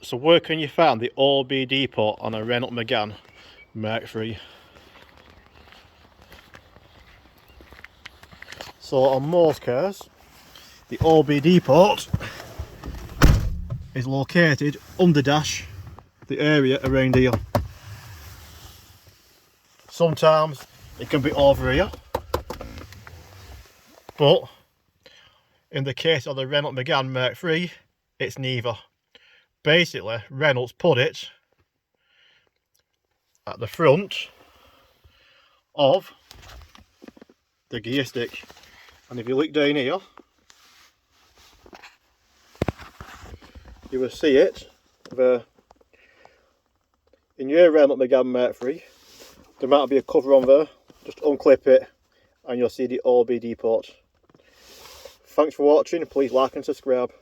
So where can you find the OBD port on a Renault Megane MK3? So on most cars, the OBD port is located under dash, the area around here. Sometimes it can be over here, but in the case of the Renault Megane MK3, it's neither. Basically, Renault's put it at the front of the gear stick, and if you look down here, you will see it there. In your Renault Megane MK3, there might be a cover on there. Just unclip it and you'll see the OBD port. Thanks for watching, please like and subscribe.